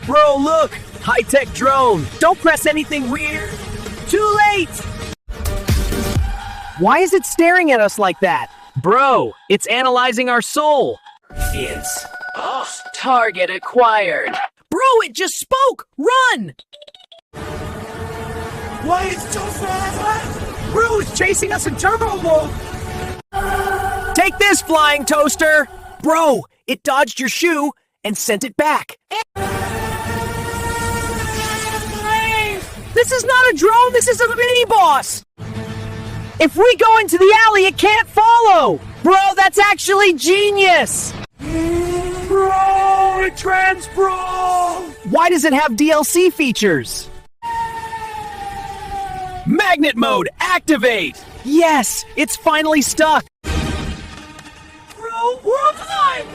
Bro, look! High-tech drone! Don't press anything weird! Too late! Why is it staring at us like that? Bro, it's analyzing our soul! It's... target acquired! Bro, it just spoke! Run! Why is so fast? Bro, it's chasing us in turbo mode! Take this, flying toaster! Bro, it dodged your shoe and sent it back. This is not a drone, this is a mini-boss! If we go into the alley, it can't follow! Bro, that's actually genius! Bro, it trans-bro! Why does it have DLC features? Magnet mode, activate! Yes, it's finally stuck! Bro, we're alive!